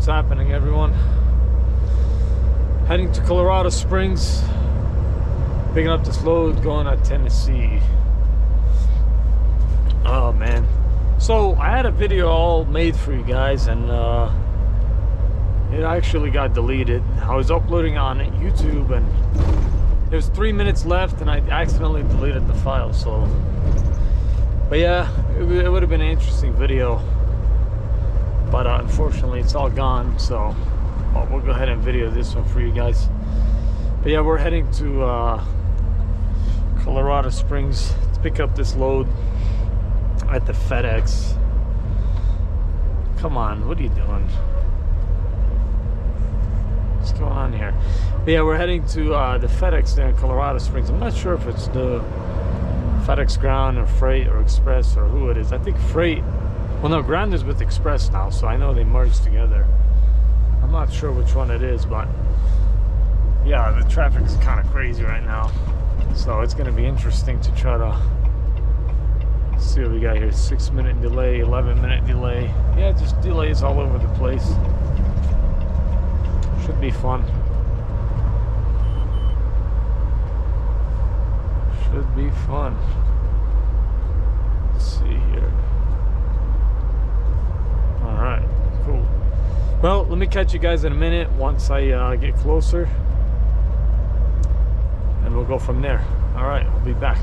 What's happening, everyone? Heading to Colorado Springs, picking up this load, going to Tennessee. Oh man, so I had a video all made for you guys, and it actually got deleted. I was uploading on YouTube and there's 3 minutes left, and I accidentally deleted the file. So, but yeah, it would have been an interesting video, but unfortunately it's all gone. So we'll go ahead and video this one for you guys. But yeah, we're heading to Colorado Springs to pick up this load at the FedEx. Come on, what are you doing? What's going on here? But yeah, we're heading to the FedEx there in Colorado Springs. I'm not sure if it's the FedEx Ground or Freight or Express or who it is. I think Freight. Well, no, Ground is with Express now, so I know they merged together. I'm not sure which one it is, but yeah, the traffic is kind of crazy right now. So it's going to be interesting to try to see what we got here. 6-minute delay, 11-minute delay. Yeah, just delays all over the place. Should be fun. Should be fun. Let's see here. Alright, cool. Well, let me catch you guys in a minute once I get closer, and we'll go from there. Alright, I'll be back.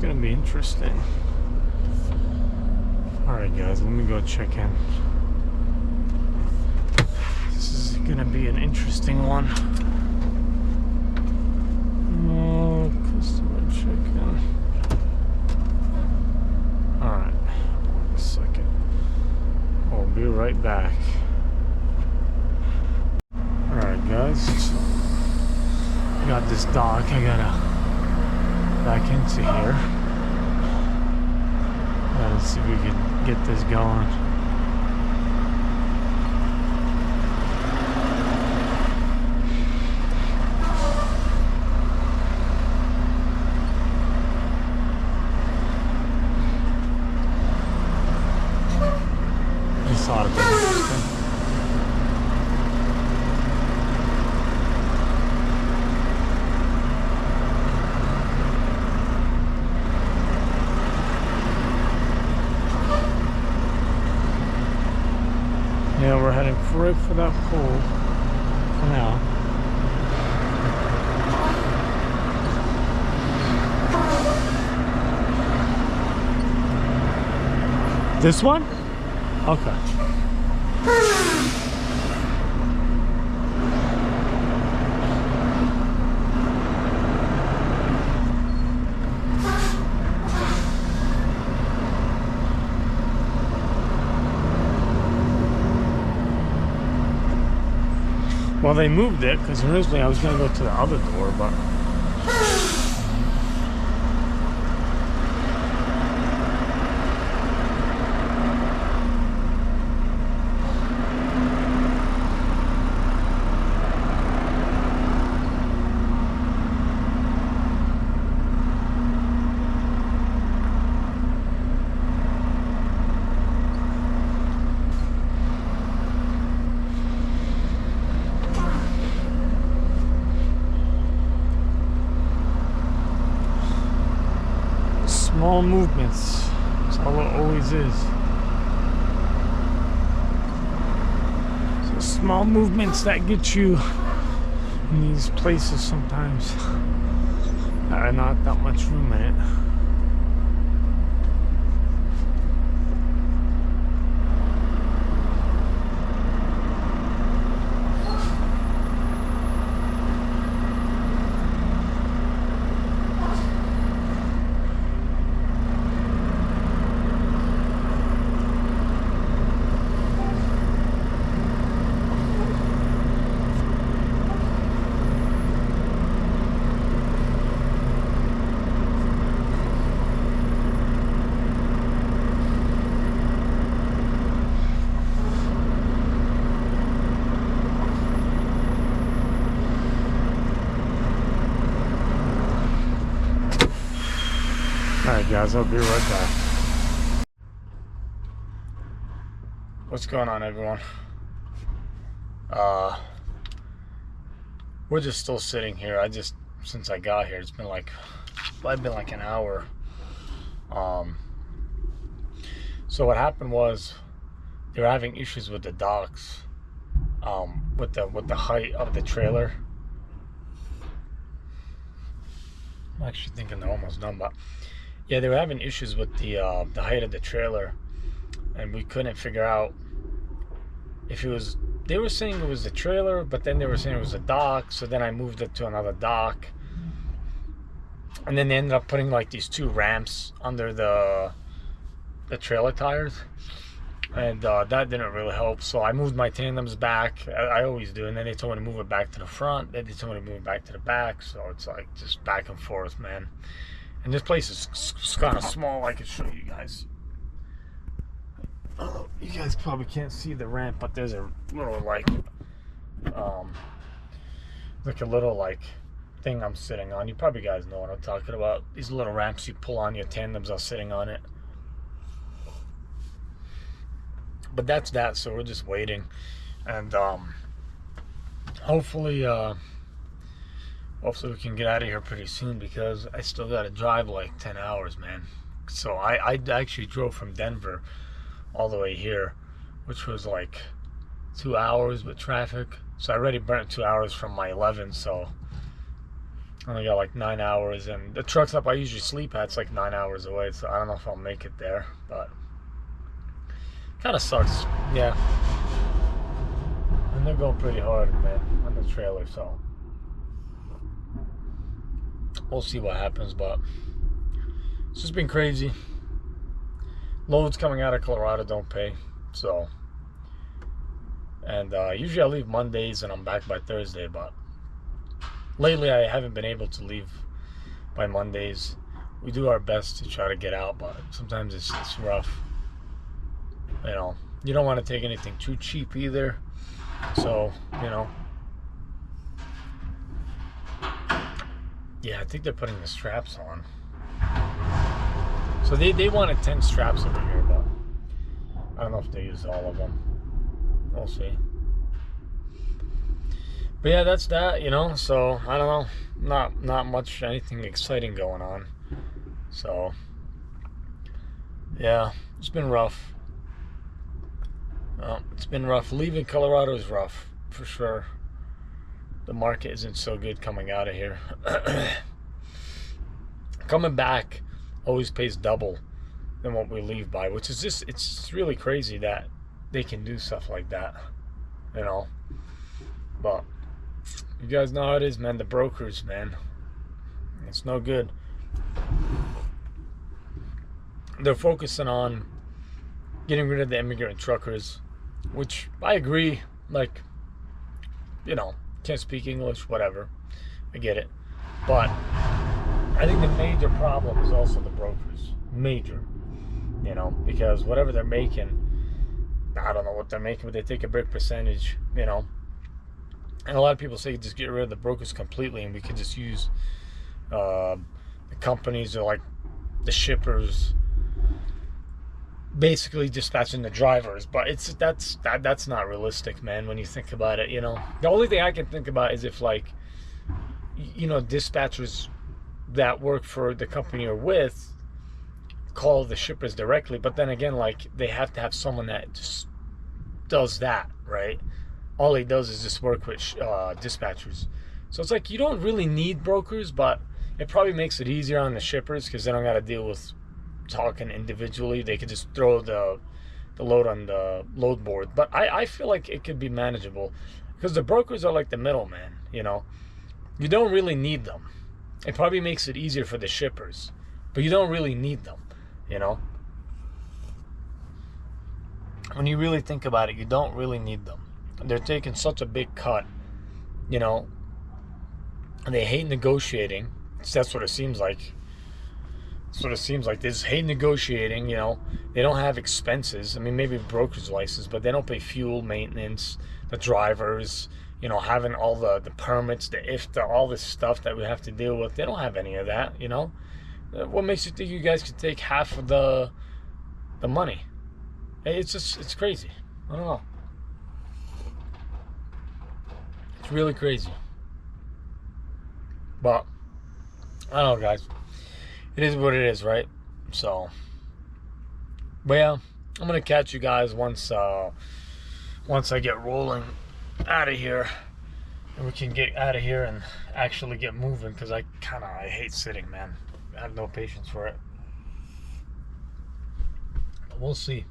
gonna be interesting. Alright guys, let me go check in. This is gonna be an interesting one. Oh, customer check-in. Alright, 1 second. I'll be right back. Alright guys, so got this dock I gotta back into here. Let's see if we can get this going. This ought to be interesting. Yeah, we're heading right for that pole for now. This one? Okay. Well, they moved it because originally I was going to go to the other door, but small movements. That's all it always is. So small movements that get you in these places sometimes that are not that much room in it. Alright guys, I'll be right back. What's going on, everyone? We're just still sitting here. Since I got here, it's been like an hour. So what happened was they were having issues with the docks, with the height of the trailer. I'm actually thinking they're almost done, but yeah, they were having issues with the height of the trailer, and we couldn't figure out if it was. They were saying it was the trailer, but then they were saying it was a dock. So then I moved it to another dock, and then they ended up putting like these 2 ramps under the trailer tires, and that didn't really help. So I moved my tandems back. I always do, and then they told me to move it back to the front. Then they told me to move it back to the back. So it's like just back and forth, man. And this place is kind of small. I can show you guys. Oh, you guys probably can't see the ramp, but there's a little like a little like thing I'm sitting on. You probably guys know what I'm talking about. These little ramps you pull on, your tandems are sitting on it. But that's that. So we're just waiting, and hopefully we can get out of here pretty soon, because I still got to drive like 10 hours, man. So I actually drove from Denver all the way here, which was like 2 hours with traffic. So I already burnt 2 hours from my 11, so I only got like 9 hours, and the truck stop I usually sleep at's like 9 hours away, so I don't know if I'll make it there, but kind of sucks. Yeah. And they're going pretty hard, man, on the trailer, so we'll see what happens, but it's just been crazy. Loads coming out of Colorado don't pay, so, and usually I leave Mondays and I'm back by Thursday, but lately I haven't been able to leave by Mondays. We do our best to try to get out, but sometimes it's rough. You know, you don't want to take anything too cheap either, so, you know. Yeah, I think they're putting the straps on. So they wanted 10 straps over here, but I don't know if they use all of them. We'll see. But yeah, that's that, you know. So I don't know, not much anything exciting going on. So yeah, it's been rough. It's been rough. Leaving Colorado is rough for sure. The market isn't so good coming out of here. Coming back always pays double than what we leave by, which is just, it's really crazy that they can do stuff like that, you know. But you guys know how it is, man. The brokers, man, it's no good. They're focusing on getting rid of the immigrant truckers, which I agree. Like, you know, can't speak English, whatever, I get it, but I think the major problem is also the brokers. Major, you know, because whatever they're making, I don't know what they're making, but they take a big percentage, you know. And a lot of people say just get rid of the brokers completely and we could just use the companies or like the shippers basically dispatching the drivers, but that's not realistic, man, when you think about it, you know. The only thing I can think about is if, like, you know, dispatchers that work for the company you're with call the shippers directly, but then again, like, they have to have someone that just does that, right? All he does is just work with dispatchers. So it's like you don't really need brokers, but it probably makes it easier on the shippers because they don't got to deal with talking individually. They could just throw the load on the load board. But I feel like it could be manageable because the brokers are like the middleman, you know. You don't really need them. It probably makes it easier for the shippers, but you don't really need them, you know. When you really think about it, you don't really need them. They're taking such a big cut, you know, and they hate negotiating. That's what it seems like. That's what it seems like. They just hate negotiating, you know. They don't have expenses. I mean, maybe broker's license, but they don't pay fuel, maintenance, the drivers, you know, having all the permits, the IFTA, all this stuff that we have to deal with. They don't have any of that, you know. What makes you think you guys could take half of the money? It's just, it's crazy. I don't know. It's really crazy. But I don't know, guys. It is what it is, right? So, but yeah, I'm gonna catch you guys once I get rolling out of here, and we can get out of here and actually get moving. Because I hate sitting, man. I have no patience for it. But we'll see.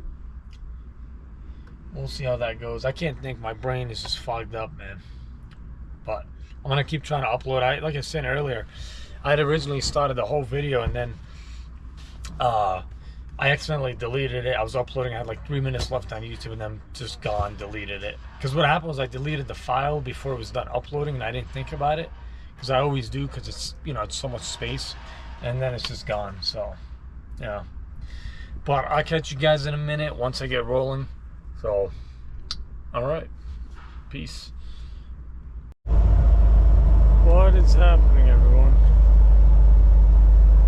We'll see how that goes. I can't think. My brain is just fogged up, man. But I'm gonna keep trying to upload. Like I said earlier, I had originally started the whole video and then I accidentally deleted it. I was uploading. I had like 3 minutes left on YouTube and then just gone, deleted it. Because what happened was I deleted the file before it was done uploading and I didn't think about it. Because I always do, because it's, you know, it's so much space. And then it's just gone. So, yeah. But I'll catch you guys in a minute once I get rolling. So, alright. Peace. What is happening, everyone?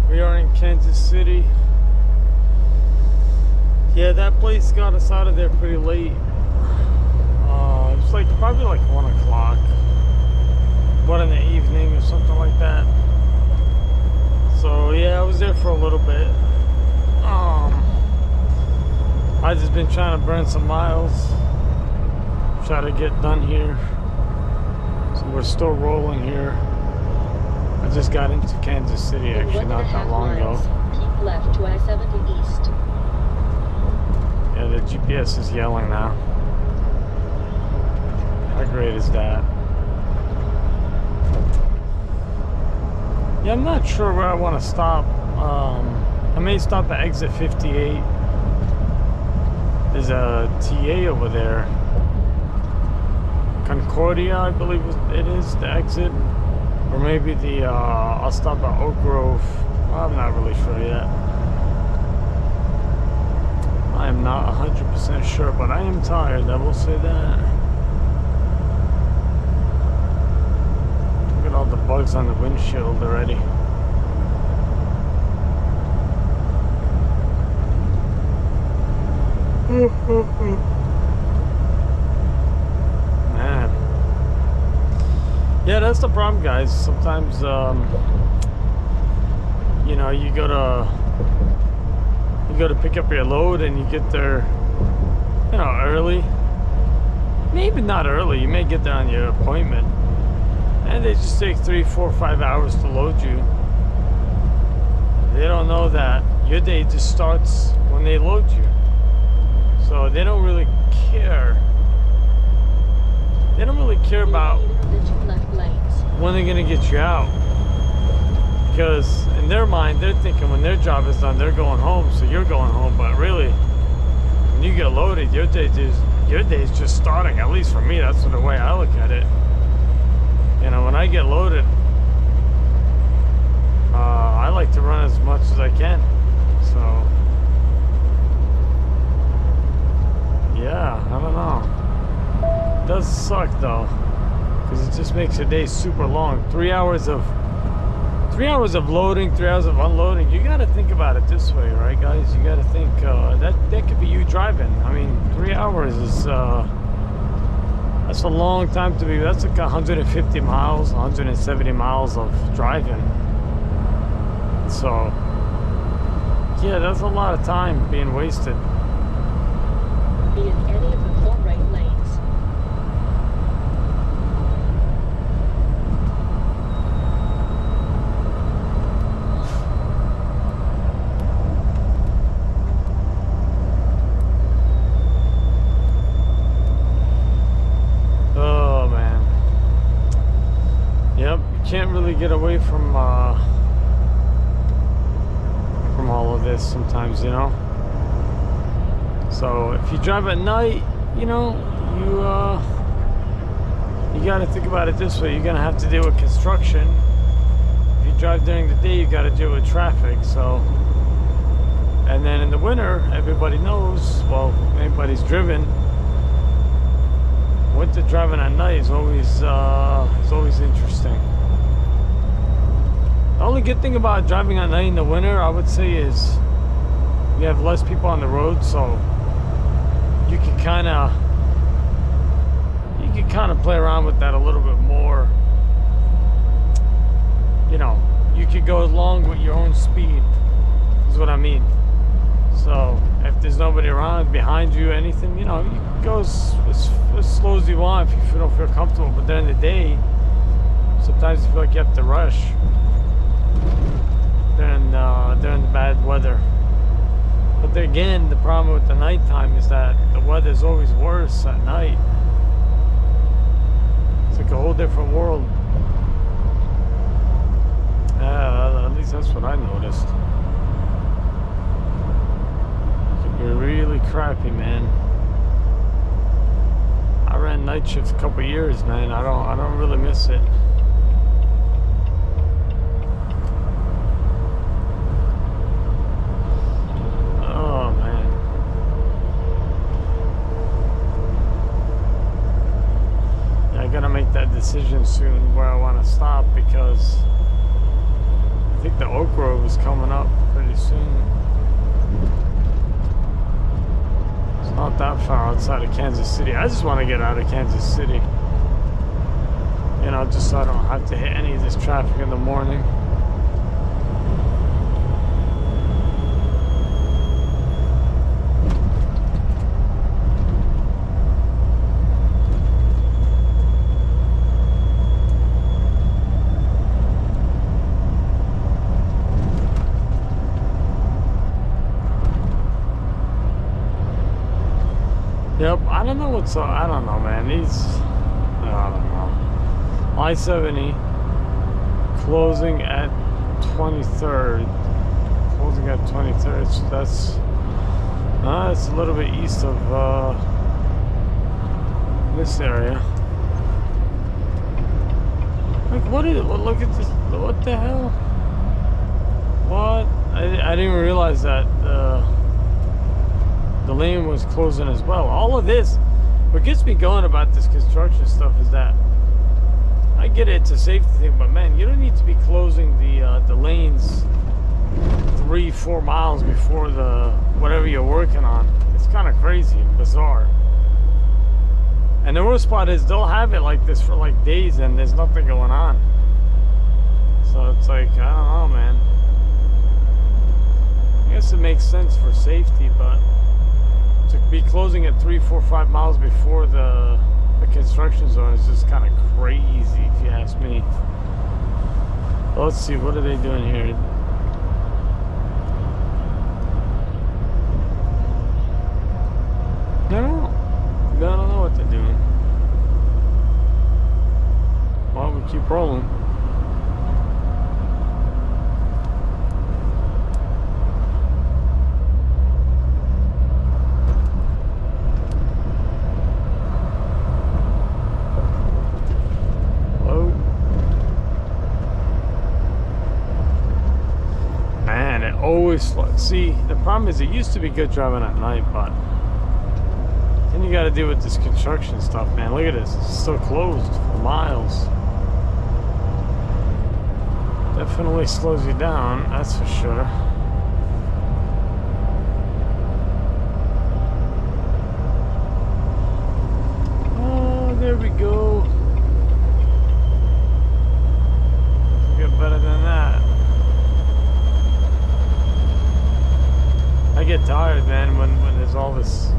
We are in Kansas City. Yeah, that place got us out of there pretty late. It's like probably like 1 o'clock. 1 in the evening or something like that. So yeah, I was there for a little bit. I just been trying to burn some miles. Try to get done here. So we're still rolling here. I just got into Kansas City actually not that long ago. Keep left to I-70 East. Yeah, the GPS is yelling now. How great is that? Yeah, I'm not sure where I want to stop. I may stop at exit 58. There's a TA over there. Concordia, I believe it is, the exit. Or maybe the, I'll stop at Oak Grove. Well, I'm not really sure yet. I am not 100% sure, but I am tired, I will say that. Look at all the bugs on the windshield already. Man. Yeah, that's the problem, guys. Sometimes, you know, you go to pick up your load and you get there, you know, early. Maybe not early. You may get there on your appointment, and they just take 3, 4, 5 hours to load you. They don't know that your day just starts when they load you. So they don't really care. They don't really care about when they're gonna get you out. Because in their mind, they're thinking when their job is done, they're going home, so you're going home. But really, when you get loaded, your day's just starting. At least for me, that's the way I look at it. You know, when I get loaded, I like to run as much as I can. So, yeah, I don't know. It does suck though, because it just makes your day super long. 3 hours of loading, 3 hours of unloading. You got to think about it this way, right, guys? You got to think that could be you driving. I mean, 3 hours is that's a long time to be. That's like 150 miles, 170 miles of driving. So, yeah, that's a lot of time being wasted. Be in any of the 4 right lanes. Oh man. Yep, you can't really get away from all of this sometimes, you know. So if you drive at night, you know, you got to think about it this way. You're gonna have to deal with construction. If you drive during the day, you got to deal with traffic. So, and then in the winter, everybody knows. Well, anybody's driven. Winter driving at night is always interesting. The only good thing about driving at night in the winter, I would say, is you have less people on the road, so you can kind of play around with that a little bit more. You know, you could go along with your own speed, is what I mean. So if there's nobody around behind you, anything, you know, you can go as slow as you want if you don't feel comfortable. But during the day, sometimes you feel like you have to rush during the bad weather. But then again, the problem with the nighttime is that the weather is always worse at night. It's like a whole different world. At least that's what I noticed. It could be really crappy, man. I ran night shifts a couple years, man. I don't really miss it. Decision soon where I want to stop, because I think the Oak Grove is coming up pretty soon. It's not that far outside of Kansas City. I just want to get out of Kansas City, you know, just so I don't have to hit any of this traffic in the morning. I don't know what's up. I don't know, man. I don't know. I-70 closing at 23rd. Closing at 23rd. So that's it's a little bit east of this area. Like, what is it? Look at this. What the hell? What? I didn't realize that the lane was closing as well. All of this, what gets me going about this construction stuff is that I get it, it's a safety thing, but man, you don't need to be closing the lanes 3-4 miles before the whatever you're working on. It's kind of crazy and bizarre. And the worst part is they'll have it like this for like days and there's nothing going on. So it's like, I don't know, man. I guess it makes sense for safety, but to be closing at 3, 4, 5 miles before the construction zone is just kind of crazy, if you ask me. Well, let's see, what are they doing here? I don't know what they're doing. Well, we keep rolling. Whoa. Man, it always, see, the problem is it used to be good driving at night, but then you got to deal with this construction stuff, man. Look at this. It's still closed for miles. Definitely slows you down, that's for sure. Oh, there we go. Get better than that. I get tired, man, when there's all this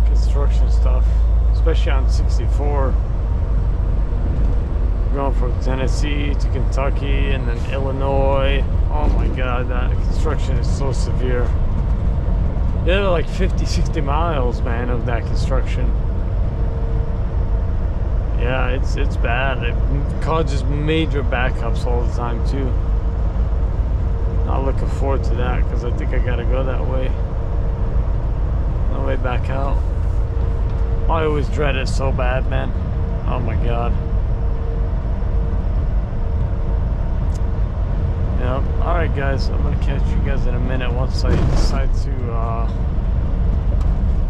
construction stuff, especially on 64, going from Tennessee to Kentucky and then Illinois. Oh my god, that construction is so severe. They're like 50-60 miles, man, of that construction. Yeah, it's bad. It causes major backups all the time too. Not looking forward to that because I think I gotta go that way. No way back out. I always dread it so bad, man. Oh my god. Yep. Alright guys, I'm gonna catch you guys in a minute once I decide to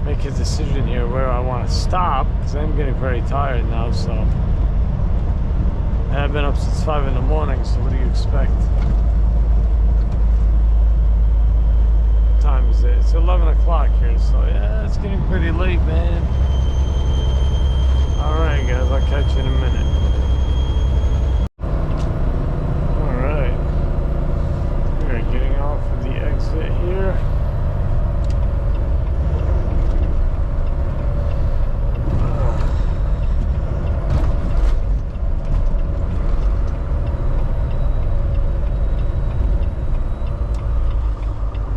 make a decision here where I want to stop, because I'm getting very tired now. So and I've been up since 5 in the morning, so what do you expect? What time is it? It's 11 o'clock here, so yeah, it's getting pretty late, man. Alright guys, I'll catch you in a minute. Alright. We are getting off of the exit here.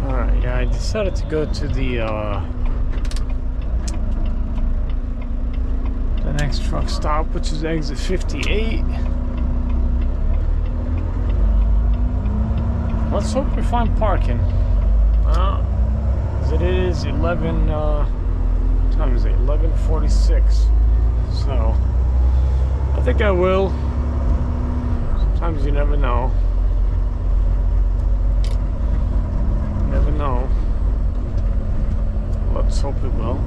Alright, yeah, I decided to go to the next truck stop, which is exit 58. Let's hope we find parking. As it is 11, what time is it? 11:46. So I think I will. Sometimes you never know. Never know. Let's hope it will.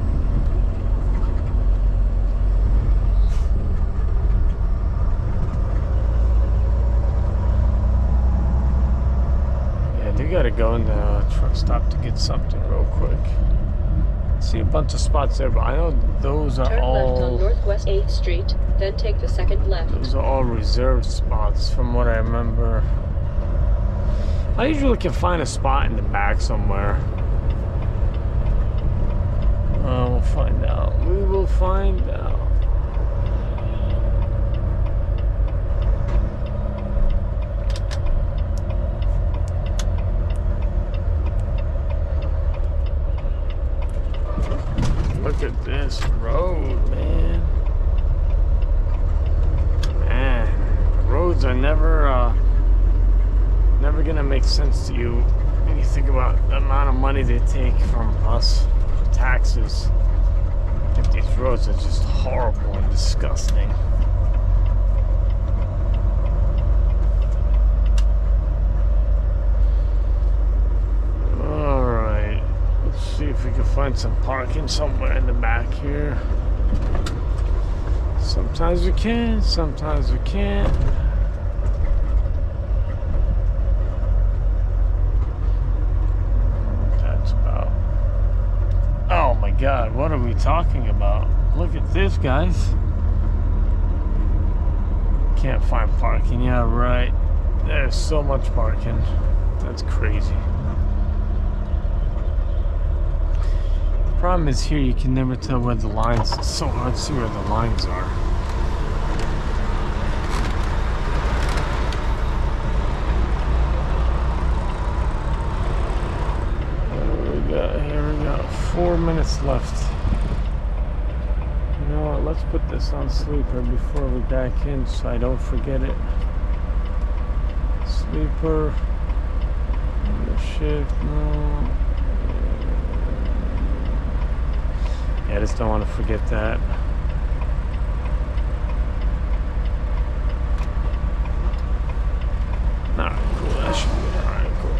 Gotta go in the truck stop to get something real quick. See a bunch of spots there, but I know those are Turn all left on Northwest 8th Street, then take the second left. Those are all reserved spots from what I remember. I usually can find a spot in the back somewhere. We'll find out. We will find out. Look at this road, man. Man, roads are never gonna make sense to you when you think about the amount of money they take from us for taxes. I think these roads are just horrible and disgusting. Alright, let's see if we can find some parking somewhere in the back here. Sometimes we can, sometimes we can't. Oh my God, what are we talking about? Look at this, guys. Can't find parking. Yeah, right. There's so much parking. That's crazy. The problem is here you can never tell where the lines. It's so hard to see where the lines are. Here we go. 4 minutes left. You know what? Let's put this on sleeper before we back in so I don't forget it. Sleeper. Shift. No. Yeah, I just don't want to forget that. Alright, cool. That should be it. Alright, cool.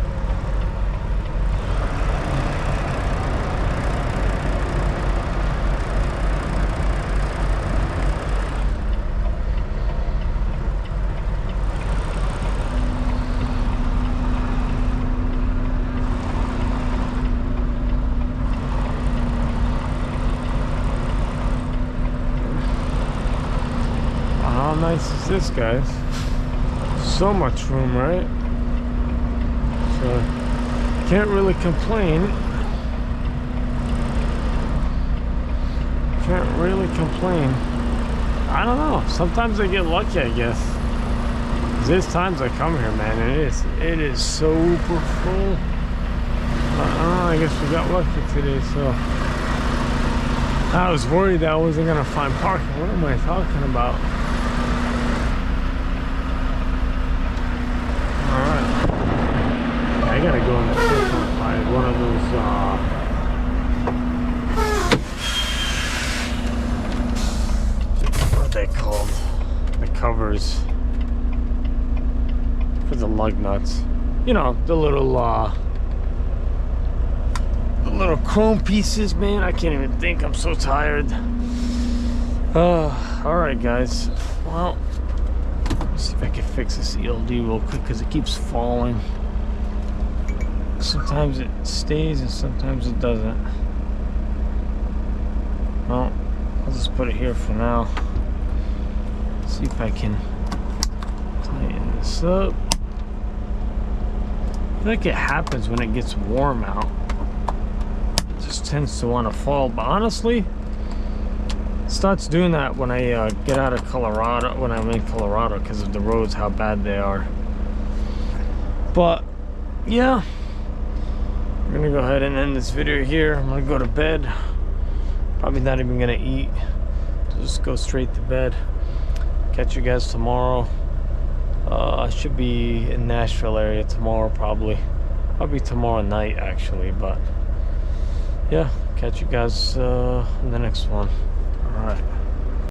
How nice is this, guys? So much room, right? So can't really complain. Can't really complain. I don't know. Sometimes I get lucky, I guess. There's times I come here, man, and it is super full. I guess we got lucky today, so I was worried that I wasn't gonna find parking. What am I talking about? I gotta go in the fish and find one of those, what are they called? The covers for the lug nuts. You know, the little chrome pieces, man. I can't even think. I'm so tired. Alright, guys. Well, let's see if I can fix this ELD real quick because it keeps falling. Sometimes it stays and sometimes it doesn't. Well, I'll just put it here for now. See if I can tighten this up. I feel like it happens when it gets warm out. It just tends to want to fall. But honestly, it starts doing that when I get out of Colorado, when I'm in Colorado, because of the roads, how bad they are. But yeah, I'm gonna go ahead and end this video here. I'm gonna go to bed. Probably not even gonna eat. Just go straight to bed. Catch you guys tomorrow. I should be in Nashville area tomorrow, probably tomorrow night actually. But yeah, catch you guys in the next one. All right.